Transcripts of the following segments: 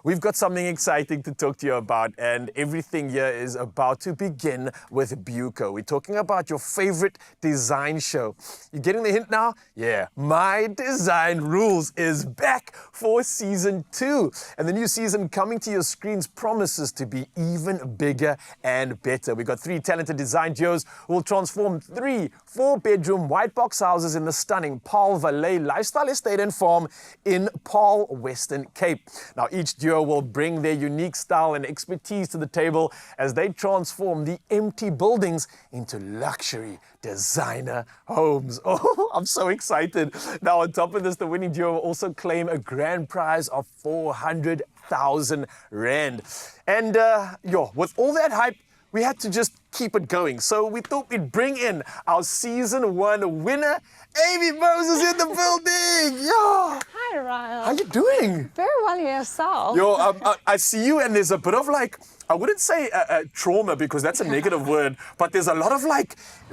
We've got something exciting to talk to you about, and everything here is about to begin with Buco. We're talking about your favorite design show. You getting the hint now? Yeah, My Design Rules is back for season 2. And the new season coming to your screens promises to be even bigger and better. We've got 3 talented design duos who will transform 3 4-bedroom white box houses in the stunning Paarl Valley lifestyle estate and farm in Paarl, Western Cape. Now, each duo will bring their unique style and expertise to the table as they transform the empty buildings into luxury designer homes. Oh, I'm so excited. Now, on top of this, the winning duo will also claim a grand prize of 400,000 Rand. And with all that hype, we had to just keep it going. So we thought we'd bring in our season 1 winner, Amy Moses, in the building. Yo. Hi, Ryan. How you doing? Very well, yourself. Yo, I see you, and there's a bit of I wouldn't say trauma because that's a negative word, but there's a lot of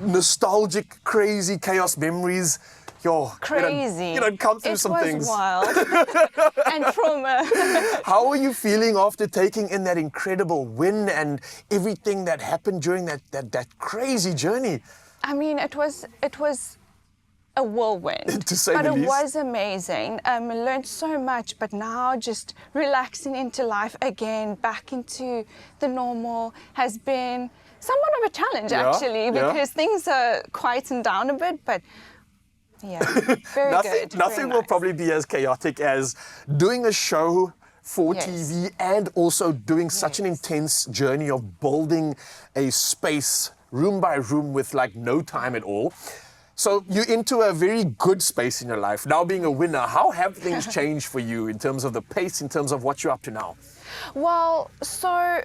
nostalgic, crazy chaos memories. Yo, crazy. You don't come through some things. It was wild and trauma. How are you feeling after taking in that incredible win and everything that happened during that crazy journey? I mean, it was a whirlwind, to say the but least. It was amazing. I learned so much, but now just relaxing into life again, back into the normal, has been somewhat of a challenge actually, because things are quieting down a bit, but yeah, very good. Nothing will probably be as chaotic as doing a show for TV and also doing such an intense journey of building a space room by room with no time at all. So you're into a very good space in your life. Now being a winner, how have things changed for you in terms of the pace, in terms of what you're up to now? Well, so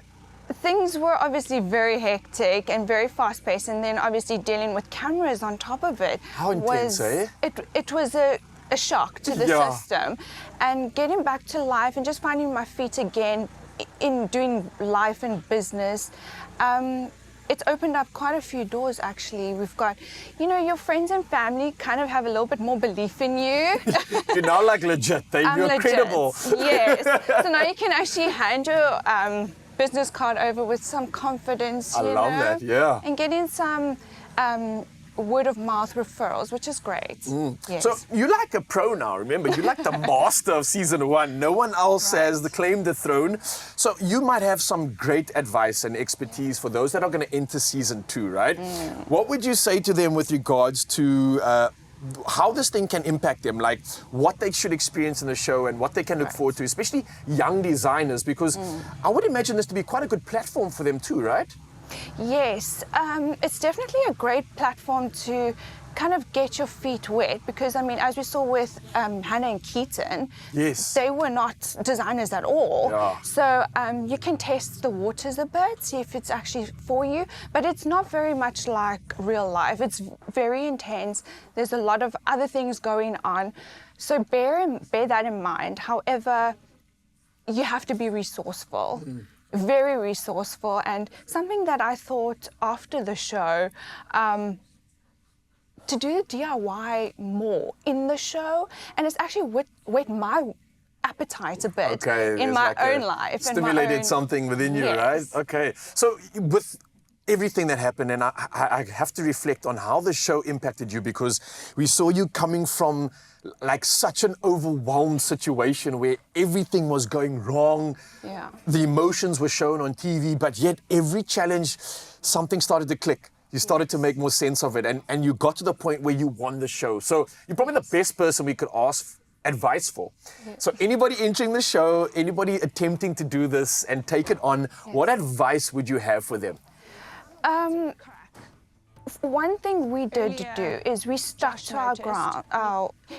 things were obviously very hectic and very fast-paced, and then obviously dealing with cameras on top of it. How intense, eh? It was a shock to the system. And getting back to life and just finding my feet again in doing life and business, it's opened up quite a few doors, actually. We've got, your friends and family kind of have a little bit more belief in you. You're now legit. You're credible. Yes. So now you can actually hand your business card over with some confidence. I love that, yeah. And getting some word of mouth referrals, which is great. Yes. So you're like a pro now, remember? You're like the master of season 1. No one else has claimed the throne. So you might have some great advice and expertise for those that are going to enter season 2, right? What would you say to them with regards to how this thing can impact them, what they should experience in the show and what they can look forward to, especially young designers, because I would imagine this to be quite a good platform for them too, right? Yes, it's definitely a great platform to kind of get your feet wet, because as we saw with Hannah and Keaton, they were not designers at all. So you can test the waters a bit, see if it's actually for you, but it's not very much like real life. It's very intense. There's a lot of other things going on, so bear that in mind. However, you have to be resourceful. Very resourceful, and something that I thought after the show, to do the DIY more in the show, and it's actually whet my appetite a bit in my own life. Stimulated something within you, right? Okay. So with everything that happened, and I have to reflect on how the show impacted you, because we saw you coming from such an overwhelmed situation where everything was going wrong. The emotions were shown on TV, but yet every challenge, something started to click. You started to make more sense of it, and you got to the point where you won the show. So you're probably the best person we could ask advice for. So anybody entering the show, anybody attempting to do this and take it on, what advice would you have for them? One thing we did do is we stuck to our ground.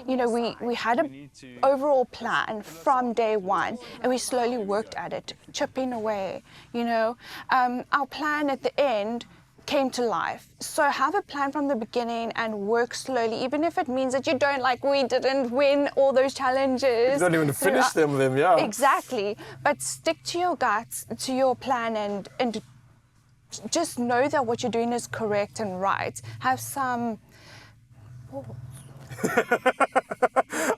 We had an overall plan from day one, and we slowly worked at it, chipping away. Our plan at the end came to life. So have a plan from the beginning and work slowly, even if it means that you don't, we didn't win all those challenges. You don't even finish them, Exactly. But stick to your guts, to your plan, and just know that what you're doing is correct and right. Have some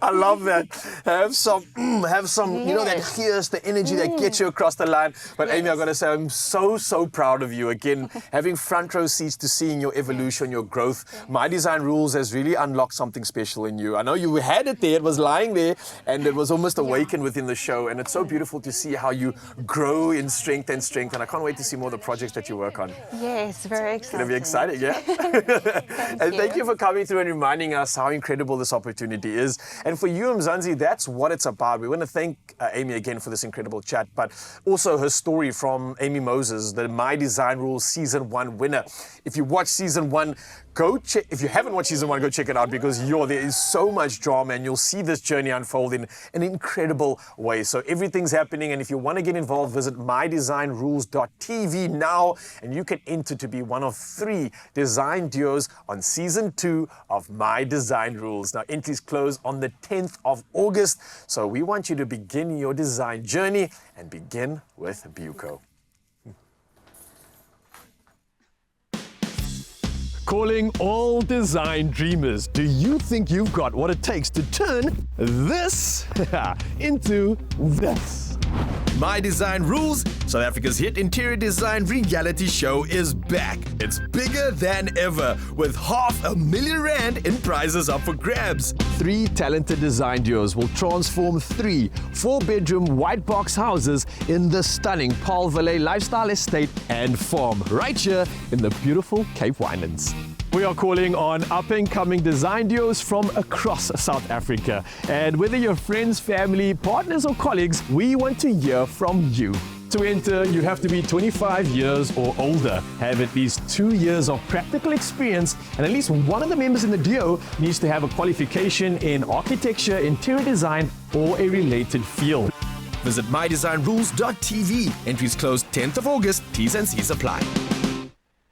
I love that. Have some, you know, that here's the energy that gets you across the line. But Amy, I've got to say, I'm so proud of you. Again, having front row seats to seeing your evolution, your growth. My Design Rules has really unlocked something special in you. I know you had it there, it was lying there, and it was almost awakened within the show. And it's so beautiful to see how you grow in strength and strength. And I can't wait to see more of the projects that you work on. Yes, very exciting. It's going to be exciting, yeah? Thank you for coming through and reminding us how incredible this opportunity is. And for you, Mzansi, that's what it's about. We want to thank Amy again for this incredible chat, but also her story from Amy Moses, the My Design Rules Season 1 winner. If you watch Season 1, go check. If you haven't watched Season 1, go check it out, because there is so much drama and you'll see this journey unfold in an incredible way. So everything's happening, and if you want to get involved, visit mydesignrules.tv now, and you can enter to be one of 3 design duos on Season 2 of My Design Rules. Now, entries close on the 10th of August, so we want you to begin your design journey and begin with Buco. Calling all design dreamers. Do you think you've got what it takes to turn this into this? My Design Rules, South Africa's hit interior design reality show, is back. It's bigger than ever, with R500,000 rand in prizes up for grabs. 3 talented design duos will transform 3 4-bedroom white box houses in the stunning Paarl Valley lifestyle estate and farm, right here in the beautiful Cape Winelands. We are calling on up-and-coming design duos from across South Africa. And whether you're friends, family, partners or colleagues, we want to hear from you. To enter, you have to be 25 years or older, have at least 2 years of practical experience, and at least one of the members in the duo needs to have a qualification in architecture, interior design, or a related field. Visit mydesignrules.tv. Entries close 10th of August. T's and C's apply.